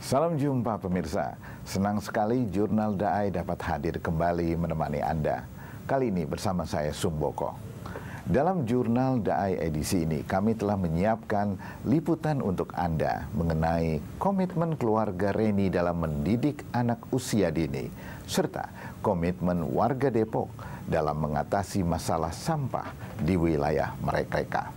Salam jumpa pemirsa, senang sekali Jurnal Daai dapat hadir kembali menemani Anda. Kali ini bersama saya Sumboko. Dalam Jurnal Daai edisi ini kami telah menyiapkan liputan untuk Anda mengenai komitmen keluarga Reni dalam mendidik anak usia dini, serta komitmen warga Depok dalam mengatasi masalah sampah di wilayah mereka.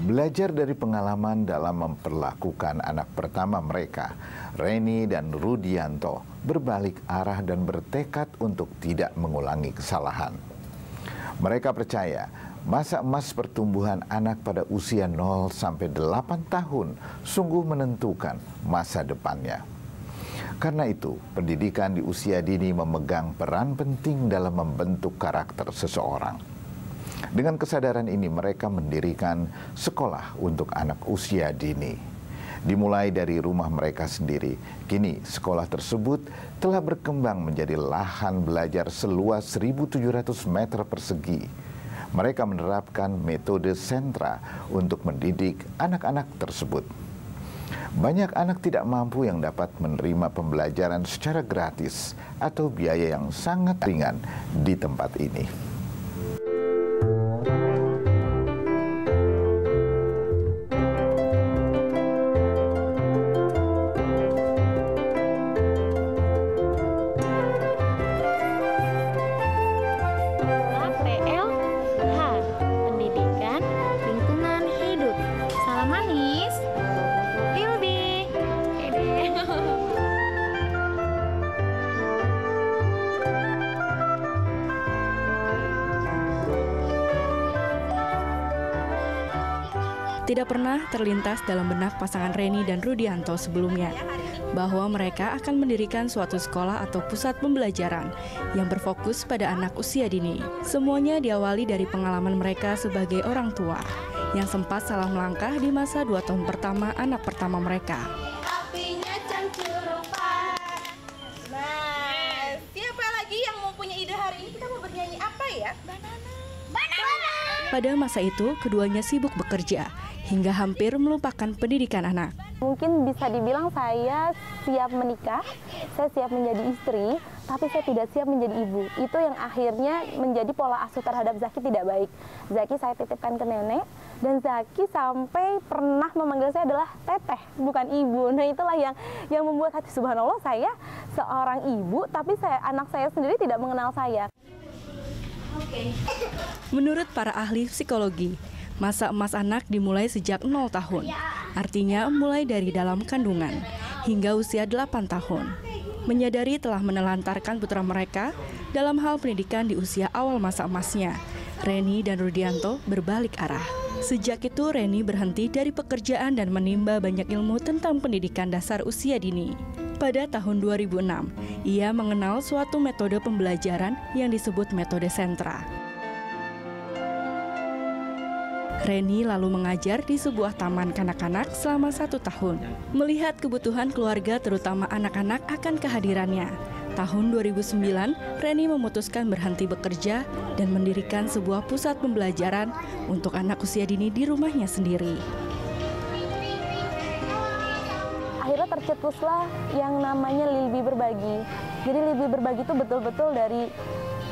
Belajar dari pengalaman dalam memperlakukan anak pertama mereka, Reni dan Rudianto berbalik arah dan bertekad untuk tidak mengulangi kesalahan. Mereka percaya masa emas pertumbuhan anak pada usia 0 sampai 8 tahun sungguh menentukan masa depannya. Karena itu, pendidikan di usia dini memegang peran penting dalam membentuk karakter seseorang. Dengan kesadaran ini mereka mendirikan sekolah untuk anak usia dini. Dimulai dari rumah mereka sendiri, kini sekolah tersebut telah berkembang menjadi lahan belajar seluas 1.700 meter persegi. Mereka menerapkan metode sentra untuk mendidik anak-anak tersebut. Banyak anak tidak mampu yang dapat menerima pembelajaran secara gratis atau biaya yang sangat ringan di tempat ini. Tidak pernah terlintas dalam benak pasangan Reni dan Rudianto sebelumnya bahwa mereka akan mendirikan suatu sekolah atau pusat pembelajaran yang berfokus pada anak usia dini. Semuanya diawali dari pengalaman mereka sebagai orang tua yang sempat salah melangkah di masa 2 tahun pertama anak pertama mereka. Nah, siapa lagi yang mau punya ide hari ini? Kita mau bernyanyi apa ya? Banana. Pada masa itu, keduanya sibuk bekerja hingga hampir melupakan pendidikan anak. Mungkin bisa dibilang saya siap menikah, saya siap menjadi istri, tapi saya tidak siap menjadi ibu. Itu yang akhirnya menjadi pola asuh terhadap Zaki tidak baik. Zaki saya titipkan ke nenek, dan Zaki sampai pernah memanggil saya adalah teteh, bukan ibu. Nah itulah yang membuat hati subhanallah, saya seorang ibu, tapi anak saya sendiri tidak mengenal saya. Menurut para ahli psikologi, masa emas anak dimulai sejak 0 tahun, artinya mulai dari dalam kandungan, hingga usia 8 tahun. Menyadari telah menelantarkan putra mereka dalam hal pendidikan di usia awal masa emasnya, Reni dan Rudianto berbalik arah. Sejak itu Reni berhenti dari pekerjaan dan menimba banyak ilmu tentang pendidikan dasar usia dini. Pada tahun 2006, ia mengenal suatu metode pembelajaran yang disebut metode sentra. Reni lalu mengajar di sebuah taman kanak-kanak selama 1 tahun. Melihat kebutuhan keluarga terutama anak-anak akan kehadirannya, tahun 2009, Reni memutuskan berhenti bekerja dan mendirikan sebuah pusat pembelajaran untuk anak usia dini di rumahnya sendiri. Akhirnya tercetuslah yang namanya Lilbi Berbagi. Jadi Lilbi Berbagi itu betul-betul dari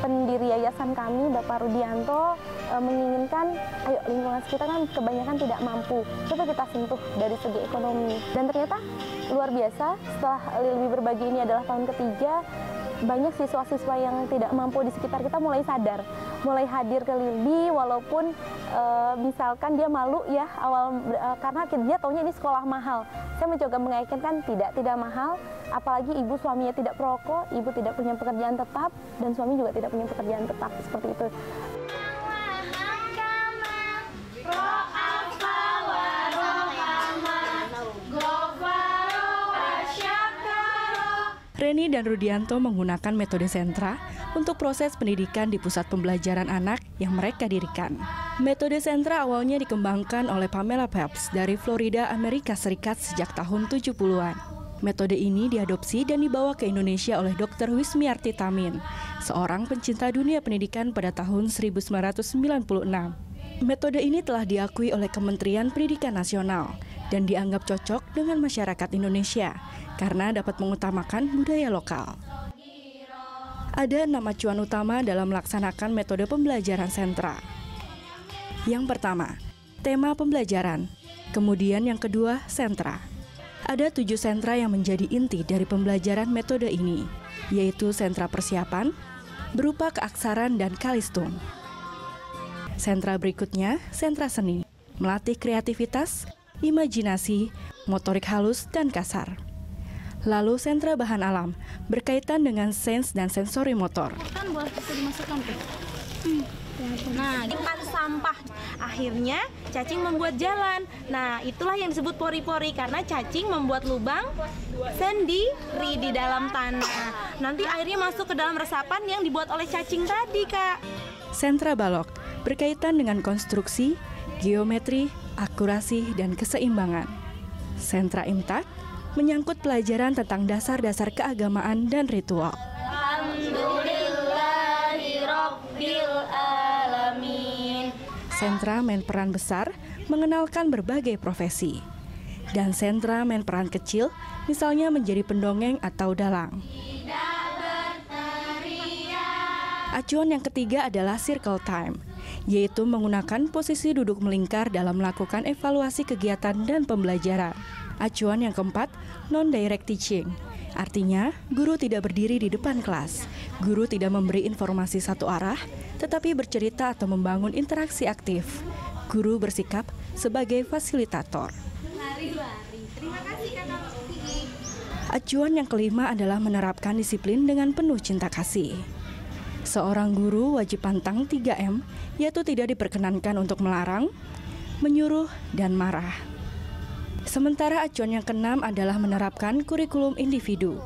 pendiri yayasan kami, Bapak Rudianto, menginginkan, ayo lingkungan sekitar kan kebanyakan tidak mampu, coba kita sentuh dari segi ekonomi. Dan ternyata luar biasa, setelah Lilbi Berbagi ini adalah tahun ketiga, banyak siswa-siswa yang tidak mampu di sekitar kita mulai sadar, mulai hadir ke Lilbi, walaupun misalkan dia malu ya karena dia taunya ini sekolah mahal. Saya mencoba mengaitkan tidak mahal, apalagi ibu suaminya tidak perokok, ibu tidak punya pekerjaan tetap, dan suami juga tidak punya pekerjaan tetap, seperti itu. Reni dan Rudianto menggunakan metode sentra untuk proses pendidikan di pusat pembelajaran anak yang mereka dirikan. Metode sentra awalnya dikembangkan oleh Pamela Phelps dari Florida, Amerika Serikat sejak tahun 70-an. Metode ini diadopsi dan dibawa ke Indonesia oleh Dr. Wismiarti Tamin, seorang pencinta dunia pendidikan pada tahun 1996. Metode ini telah diakui oleh Kementerian Pendidikan Nasional dan dianggap cocok dengan masyarakat Indonesia karena dapat mengutamakan budaya lokal. Ada 6 acuan utama dalam melaksanakan metode pembelajaran sentra. Yang pertama, tema pembelajaran. Kemudian yang kedua, sentra. Ada 7 sentra yang menjadi inti dari pembelajaran metode ini, yaitu sentra persiapan, berupa keaksaran dan kalistung. Sentra berikutnya, sentra seni, melatih kreativitas, imajinasi, motorik halus, dan kasar. Lalu sentra bahan alam, berkaitan dengan sains dan sensori motor. Kan boleh bisa dimasukkan tuh. Nah, simpan sampah. Akhirnya cacing membuat jalan. Nah, itulah yang disebut pori-pori karena cacing membuat lubang sendiri di dalam tanah. Nanti airnya masuk ke dalam resapan yang dibuat oleh cacing tadi, Kak. Sentra balok, berkaitan dengan konstruksi, geometri, akurasi, dan keseimbangan. Sentra imtak, menyangkut pelajaran tentang dasar-dasar keagamaan dan ritual. Sentra main peran besar mengenalkan berbagai profesi. Dan sentra main peran kecil, misalnya menjadi pendongeng atau dalang. Acuan yang ketiga adalah circle time, yaitu menggunakan posisi duduk melingkar dalam melakukan evaluasi kegiatan dan pembelajaran. Acuan yang keempat, non-direct teaching. Artinya, guru tidak berdiri di depan kelas. Guru tidak memberi informasi satu arah, tetapi bercerita atau membangun interaksi aktif. Guru bersikap sebagai fasilitator. Acuan yang kelima adalah menerapkan disiplin dengan penuh cinta kasih. Seorang guru wajib pantang 3M, yaitu tidak diperkenankan untuk melarang, menyuruh, dan marah. Sementara acuan yang keenam adalah menerapkan kurikulum individu.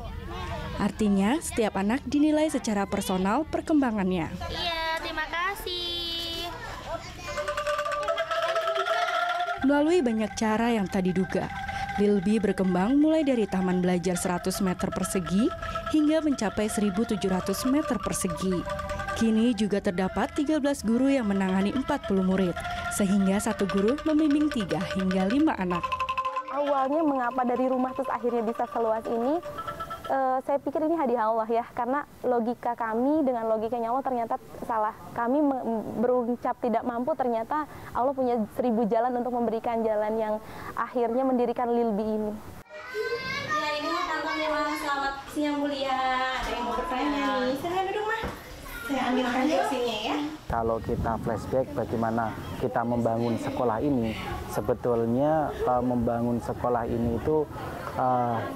Artinya, setiap anak dinilai secara personal perkembangannya. Iya, terima kasih. Melalui banyak cara yang tak diduga, Lilby berkembang mulai dari taman belajar 100 meter persegi hingga mencapai 1.700 meter persegi. Kini juga terdapat 13 guru yang menangani 40 murid, sehingga satu guru membimbing 3 hingga 5 anak. Awalnya mengapa dari rumah terus akhirnya bisa seluas ini, saya pikir ini hadiah Allah ya, karena logika kami dengan logikanya Allah ternyata salah. Kami berucap tidak mampu, ternyata Allah punya 1000 jalan untuk memberikan jalan yang akhirnya mendirikan Lilby ini. Ya, ini Tante memang selamat siang mulia. Ada yang mau bertanya nih. Silahkan duduk, Mah. Saya ambilkan kursinya ya. Kalau kita flashback bagaimana kita membangun sekolah ini, sebetulnya membangun sekolah ini itu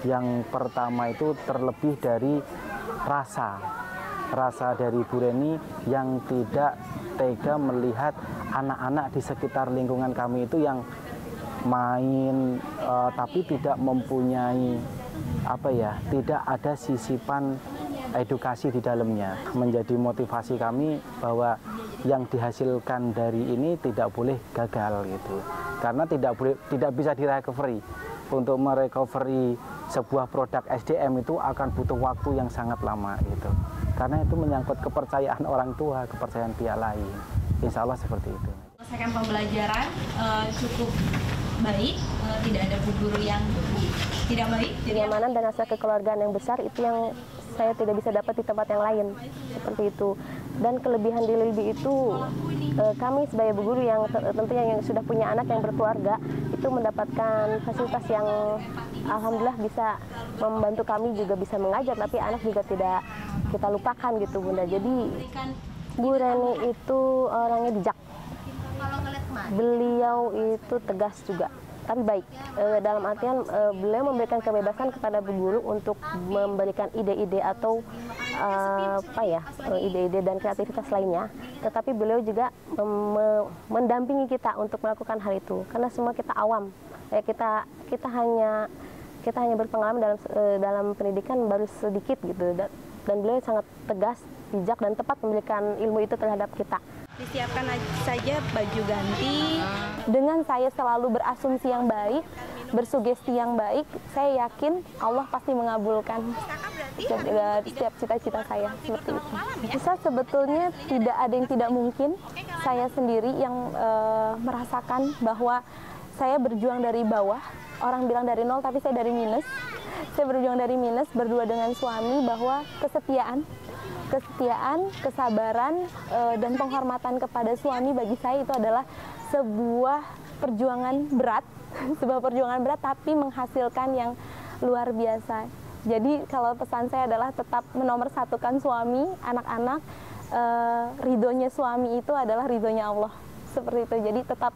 yang pertama itu terlebih dari rasa dari Bu Reni yang tidak tega melihat anak-anak di sekitar lingkungan kami itu yang main tapi tidak mempunyai tidak ada sisipan edukasi di dalamnya. Menjadi motivasi kami bahwa yang dihasilkan dari ini tidak boleh gagal gitu, karena tidak bisa direcovery. Untuk merecovery sebuah produk SDM itu akan butuh waktu yang sangat lama gitu, karena itu menyangkut kepercayaan orang tua, kepercayaan pihak lain. Insya Allah seperti itu. Selesaikan pembelajaran cukup baik, tidak ada bu guru yang tidak baik. Kenyamanan dan rasa kekeluargaan yang besar itu yang saya tidak bisa dapat di tempat yang lain, seperti itu. Dan kelebihan di Lilby itu, kami sebagai bu guru yang tentunya yang sudah punya anak yang berkeluarga, itu mendapatkan fasilitas yang alhamdulillah bisa membantu kami juga bisa mengajar, tapi anak juga tidak kita lupakan gitu Bunda. Jadi Bu Reni itu orangnya bijak. Beliau itu tegas juga, tapi baik. Dalam artian beliau memberikan kebebasan kepada bu guru untuk memberikan ide-ide atau ide-ide dan kreativitas lainnya. Tetapi beliau juga mendampingi kita untuk melakukan hal itu, karena semua kita awam. Kita hanya berpengalaman dalam pendidikan baru sedikit gitu, dan beliau sangat tegas, bijak dan tepat memberikan ilmu itu terhadap kita. Disiapkan saja baju ganti. Dengan saya selalu berasumsi yang baik, bersugesti yang baik, saya yakin Allah pasti mengabulkan setiap cita-cita saya seperti itu. Bisa sebetulnya tidak ada yang tidak mungkin. Saya sendiri yang merasakan bahwa saya berjuang dari bawah. Orang bilang dari nol, tapi saya dari minus. Saya berjuang dari minus berdua dengan suami bahwa kesetiaan, kesabaran, dan penghormatan kepada suami bagi saya itu adalah sebuah perjuangan berat, tapi menghasilkan yang luar biasa. Jadi kalau pesan saya adalah tetap menomorsatukan suami, anak-anak, ridhonya suami itu adalah ridhonya Allah. Seperti itu, jadi tetap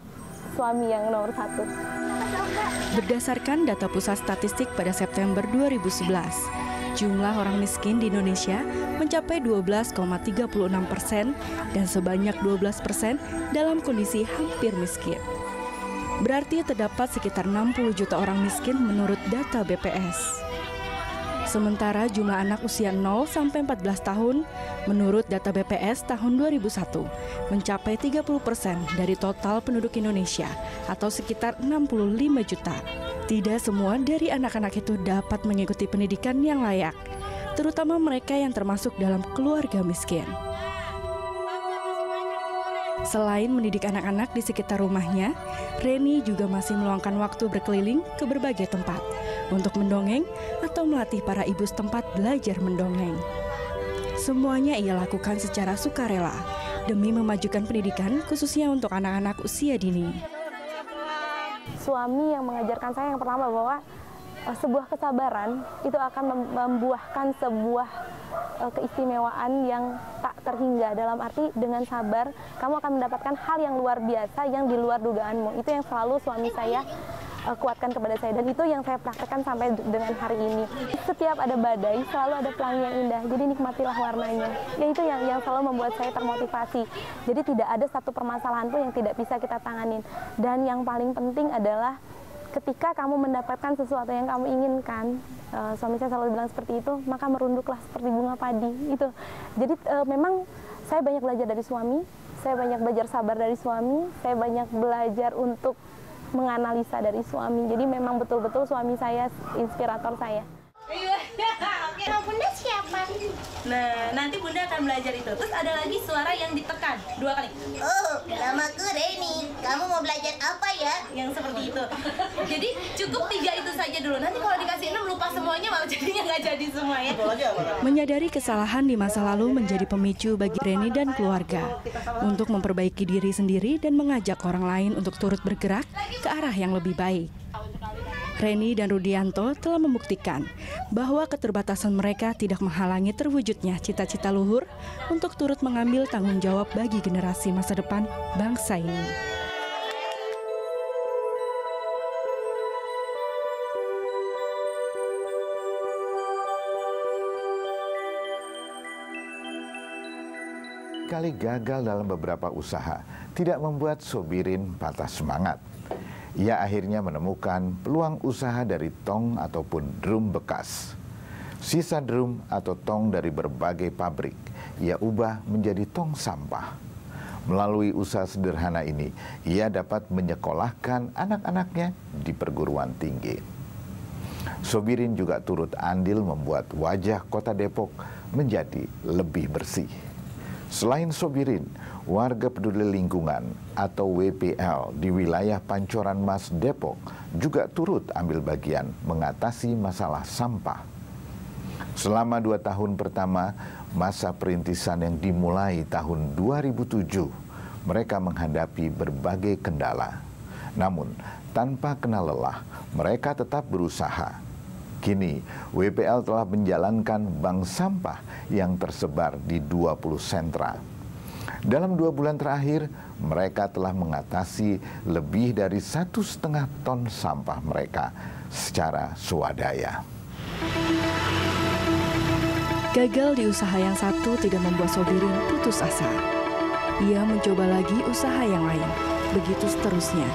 suami yang nomor satu. Berdasarkan data Pusat Statistik pada September 2011, jumlah orang miskin di Indonesia mencapai 12,36% dan sebanyak 12% dalam kondisi hampir miskin. Berarti terdapat sekitar 60 juta orang miskin menurut data BPS. Sementara jumlah anak usia 0 sampai 14 tahun menurut data BPS tahun 2001 mencapai 30% dari total penduduk Indonesia atau sekitar 65 juta. Tidak semua dari anak-anak itu dapat mengikuti pendidikan yang layak, terutama mereka yang termasuk dalam keluarga miskin. Selain mendidik anak-anak di sekitar rumahnya, Reni juga masih meluangkan waktu berkeliling ke berbagai tempat untuk mendongeng atau melatih para ibu setempat belajar mendongeng. Semuanya ia lakukan secara sukarela demi memajukan pendidikan khususnya untuk anak-anak usia dini. Suami yang mengajarkan saya yang pertama bahwa sebuah kesabaran itu akan membuahkan sebuah keistimewaan yang tak terhingga. Dalam arti dengan sabar kamu akan mendapatkan hal yang luar biasa yang di luar dugaanmu. Itu yang selalu suami saya kuatkan kepada saya, dan itu yang saya praktekkan sampai dengan hari ini. Setiap ada badai selalu ada pelangi yang indah, jadi nikmatilah warnanya. Ya itu yang selalu membuat saya termotivasi. Jadi tidak ada satu permasalahan pun yang tidak bisa kita tanganin. Dan yang paling penting adalah ketika kamu mendapatkan sesuatu yang kamu inginkan, suami saya selalu bilang seperti itu, maka merunduklah seperti bunga padi. Itu. Jadi memang saya banyak belajar dari suami, saya banyak belajar sabar dari suami, saya banyak belajar untuk menganalisa dari suami. Jadi memang betul-betul suami saya inspirator saya. Oke, Bunda siapa? Nah, nanti Bunda akan belajar itu. Terus ada lagi suara yang ditekan 2 kali. Oh, namaku Reni. Kamu mau belajar apa ya? Yang seperti itu. Jadi cukup 3 itu saja dulu. Nanti kalau dikasih 6 lupa semuanya, malah jadinya nggak jadi semua ya. Menyadari kesalahan di masa lalu menjadi pemicu bagi Reni dan keluarga untuk memperbaiki diri sendiri dan mengajak orang lain untuk turut bergerak ke arah yang lebih baik. Reni dan Rudianto telah membuktikan bahwa keterbatasan mereka tidak menghalangi terwujudnya cita-cita luhur untuk turut mengambil tanggung jawab bagi generasi masa depan bangsa ini. Kali gagal dalam beberapa usaha tidak membuat Sobirin patah semangat. Ia akhirnya menemukan peluang usaha dari tong ataupun drum bekas. Sisa drum atau tong dari berbagai pabrik, ia ubah menjadi tong sampah. Melalui usaha sederhana ini, ia dapat menyekolahkan anak-anaknya di perguruan tinggi. Sobirin juga turut andil membuat wajah kota Depok menjadi lebih bersih. Selain Sobirin, warga peduli lingkungan atau WPL di wilayah Pancoran Mas Depok juga turut ambil bagian mengatasi masalah sampah. Selama 2 tahun pertama masa perintisan yang dimulai tahun 2007, mereka menghadapi berbagai kendala. Namun, tanpa kenal lelah, mereka tetap berusaha. Kini, WPL telah menjalankan bank sampah yang tersebar di 20 sentra. Dalam 2 bulan terakhir, mereka telah mengatasi lebih dari 1,5 ton sampah mereka secara swadaya. Gagal di usaha yang satu tidak membuat Sobirin putus asa. Ia mencoba lagi usaha yang lain, begitu seterusnya.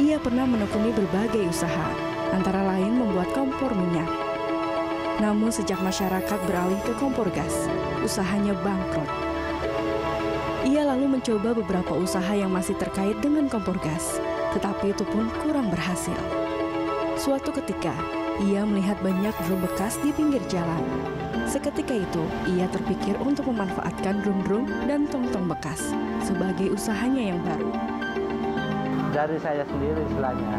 Ia pernah menekuni berbagai usaha, antara lain membuat kompor minyak. Namun sejak masyarakat beralih ke kompor gas, usahanya bangkrut. Ia lalu mencoba beberapa usaha yang masih terkait dengan kompor gas, tetapi itu pun kurang berhasil. Suatu ketika, ia melihat banyak drum bekas di pinggir jalan. Seketika itu, ia terpikir untuk memanfaatkan drum-drum dan tong-tong bekas sebagai usahanya yang baru. Dari saya sendiri istilahnya,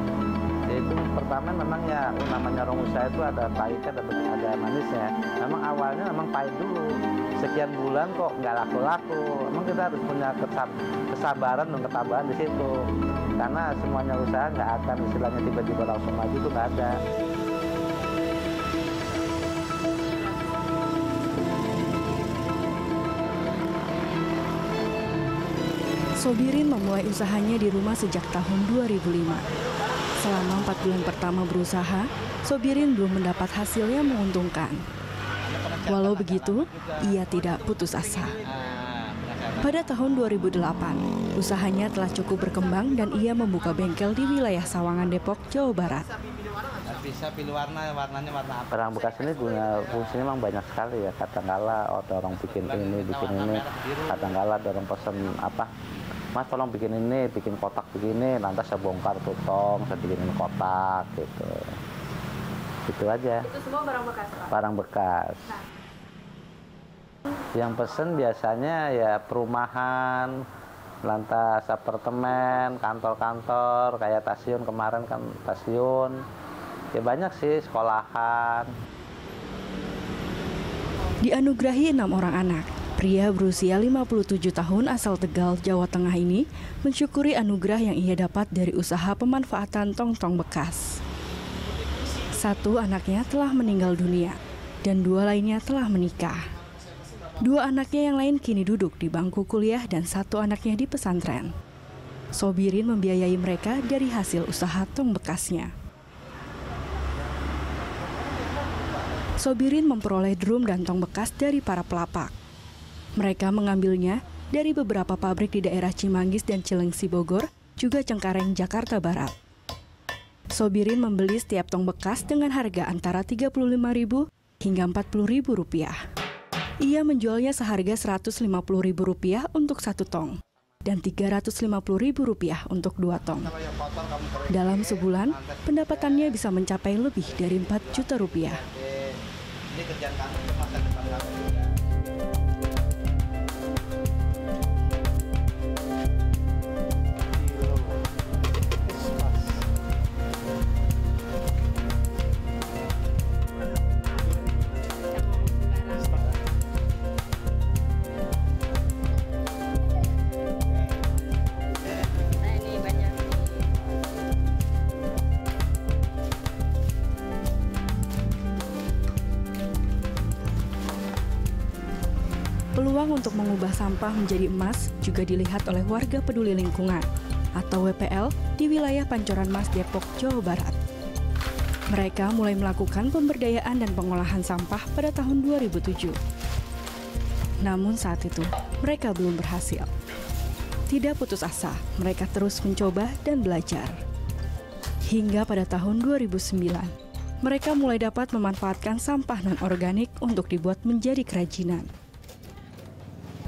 yaitu pertama memang ya namanya orang usaha itu ada pahitnya, ada manisnya. Memang awalnya memang pahit dulu. Sekian bulan kok nggak laku-laku. Memang kita harus punya kesabaran dan ketabahan di situ. Karena semuanya usaha nggak akan istilahnya tiba-tiba langsung maju itu nggak ada. Sobirin memulai usahanya di rumah sejak tahun 2005. Selama 4 bulan pertama berusaha, Sobirin belum mendapat hasil yang menguntungkan. Walau begitu, ia tidak putus asa. Pada tahun 2008, usahanya telah cukup berkembang dan ia membuka bengkel di wilayah Sawangan, Depok, Jawa Barat. Bisa pilih warnanya warna apa? Barang bekas ini punya fungsinya memang banyak sekali ya. Kadang-kala ada orang bikin ini, kadang-kala ada orang pesen apa, Mas tolong bikin ini, bikin kotak begini, lantas saya bongkar tutong, saya bikinin kotak gitu. Gitu aja. Itu semua barang bekas, Pak? Barang bekas. Yang pesen biasanya ya perumahan, lantas apartemen, kantor-kantor, kayak stasiun kemarin kan stasiun. Ya banyak sih, sekolahan. Dianugerahi 6 orang anak, pria berusia 57 tahun asal Tegal, Jawa Tengah ini mensyukuri anugerah yang ia dapat dari usaha pemanfaatan tong-tong bekas. 1 anaknya telah meninggal dunia dan 2 lainnya telah menikah. 2 anaknya yang lain kini duduk di bangku kuliah dan 1 anaknya di pesantren. Sobirin membiayai mereka dari hasil usaha tong bekasnya. Sobirin memperoleh drum dan tong bekas dari para pelapak. Mereka mengambilnya dari beberapa pabrik di daerah Cimanggis dan Cilengsi, Bogor, juga Cengkareng, Jakarta Barat. Sobirin membeli setiap tong bekas dengan harga antara Rp35.000 hingga Rp40.000. Ia menjualnya seharga Rp150.000 untuk 1 tong dan Rp350.000 untuk 2 tong. Dalam sebulan, pendapatannya bisa mencapai lebih dari Rp4 juta. Ini kerjaan kamu untuk masa depan kamu juga. Peluang untuk mengubah sampah menjadi emas juga dilihat oleh warga peduli lingkungan atau WPL di wilayah Pancoran Mas, Depok, Jawa Barat. Mereka mulai melakukan pemberdayaan dan pengolahan sampah pada tahun 2007. Namun saat itu, mereka belum berhasil. Tidak putus asa, mereka terus mencoba dan belajar. Hingga pada tahun 2009, mereka mulai dapat memanfaatkan sampah non-organik untuk dibuat menjadi kerajinan.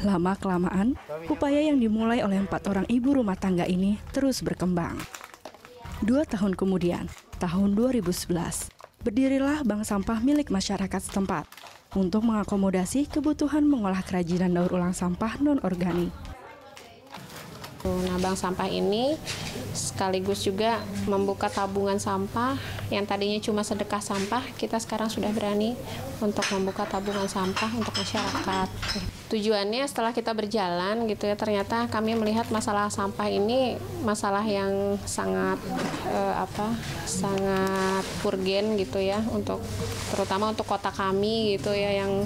Lama-kelamaan, upaya yang dimulai oleh 4 orang ibu rumah tangga ini terus berkembang. 2 tahun kemudian, tahun 2011, berdirilah bank sampah milik masyarakat setempat untuk mengakomodasi kebutuhan mengolah kerajinan daur ulang sampah non-organik. Nah, bank sampah ini sekaligus juga membuka tabungan sampah yang tadinya cuma sedekah sampah, kita sekarang sudah berani untuk membuka tabungan sampah untuk masyarakat. Tujuannya setelah kita berjalan gitu ya, ternyata kami melihat masalah sampah ini masalah yang sangat sangat urgen gitu ya, untuk terutama untuk kota kami gitu ya, yang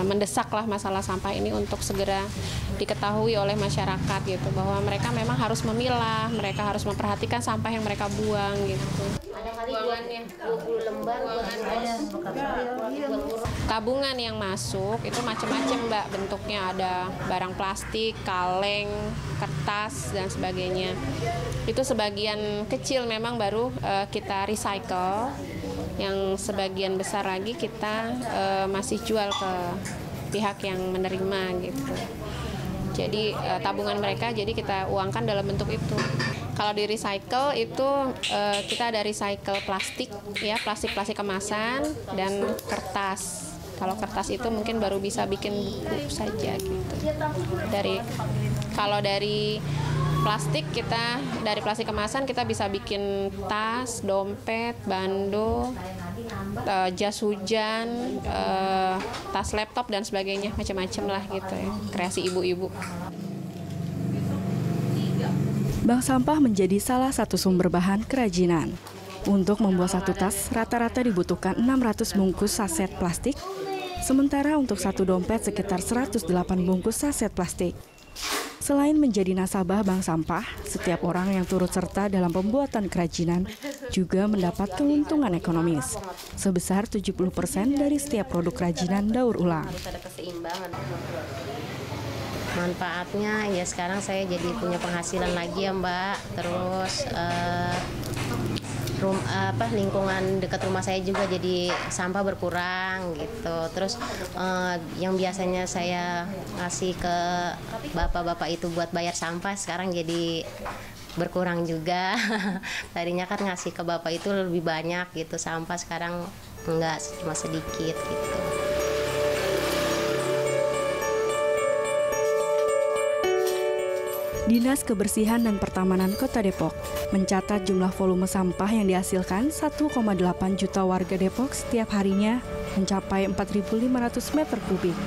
mendesak lah masalah sampah ini untuk segera diketahui oleh masyarakat gitu, bahwa mereka memang harus memilah, mereka harus memperhatikan sampah yang mereka buang gitu. Buangannya 20 lembar tabungan yang masuk itu macam-macam Mbak, bentuknya ada barang plastik, kaleng, kertas dan sebagainya. Itu sebagian kecil memang baru kita recycle, yang sebagian besar lagi kita masih jual ke pihak yang menerima gitu. Jadi tabungan mereka jadi kita uangkan dalam bentuk itu. Kalau di recycle itu kita ada recycle plastik, ya plastik kemasan dan kertas. Kalau kertas itu mungkin baru bisa bikin buku saja gitu. Kalau dari plastik dari plastik kemasan kita bisa bikin tas, dompet, bando, jas hujan, tas laptop dan sebagainya, macam-macam lah gitu ya, kreasi ibu-ibu. Bank sampah menjadi salah satu sumber bahan kerajinan. Untuk membuat satu tas, rata-rata dibutuhkan 600 bungkus saset plastik, sementara untuk satu dompet sekitar 108 bungkus saset plastik. Selain menjadi nasabah bank sampah, setiap orang yang turut serta dalam pembuatan kerajinan juga mendapat keuntungan ekonomis, sebesar 70% dari setiap produk kerajinan daur ulang. Manfaatnya ya sekarang saya jadi punya penghasilan lagi ya Mbak, terus lingkungan dekat rumah saya juga jadi sampah berkurang gitu. Terus yang biasanya saya ngasih ke bapak-bapak itu buat bayar sampah sekarang jadi berkurang juga. Tadinya kan ngasih ke bapak itu lebih banyak gitu sampah, sekarang enggak, cuma sedikit gitu. Dinas Kebersihan dan Pertamanan Kota Depok mencatat jumlah volume sampah yang dihasilkan 1,8 juta warga Depok setiap harinya mencapai 4.500 meter kubik.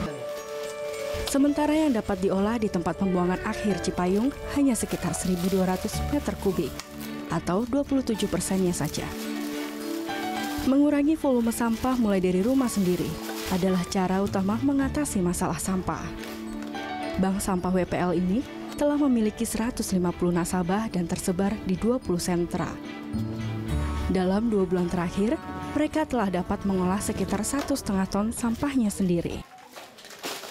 Sementara yang dapat diolah di tempat pembuangan akhir Cipayung hanya sekitar 1.200 meter kubik, atau 27%-nya saja. Mengurangi volume sampah mulai dari rumah sendiri adalah cara utama mengatasi masalah sampah. Bank sampah WPL ini telah memiliki 150 nasabah dan tersebar di 20 sentra. Dalam 2 bulan terakhir, mereka telah dapat mengolah sekitar 1,5 ton sampahnya sendiri.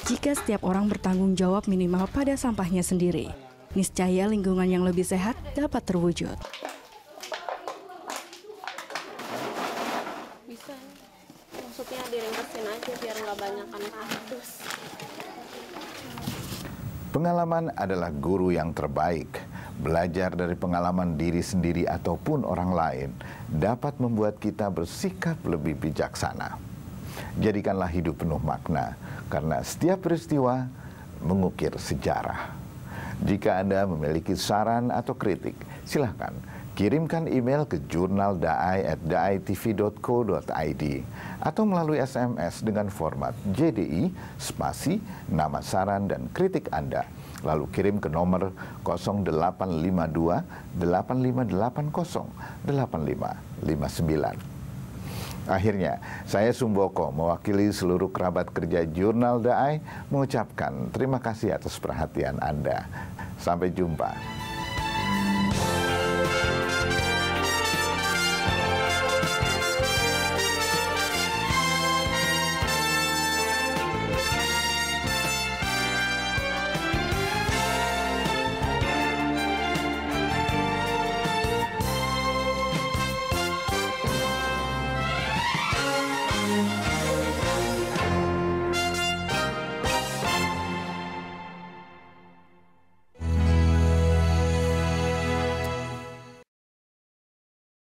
Jika setiap orang bertanggung jawab minimal pada sampahnya sendiri, niscaya lingkungan yang lebih sehat dapat terwujud. Bisa, maksudnya diringkesin aja biar nggak banyakan kardus. Pengalaman adalah guru yang terbaik. Belajar dari pengalaman diri sendiri ataupun orang lain dapat membuat kita bersikap lebih bijaksana. Jadikanlah hidup penuh makna, karena setiap peristiwa mengukir sejarah. Jika Anda memiliki saran atau kritik, silakan kirimkan email ke jurnaldaai@daaitv.co.id atau melalui SMS dengan format JDI spasi nama saran dan kritik Anda. Lalu kirim ke nomor 0852 8580 8559. Akhirnya, saya Sumboko mewakili seluruh kerabat kerja Jurnal Daai mengucapkan terima kasih atas perhatian Anda. Sampai jumpa.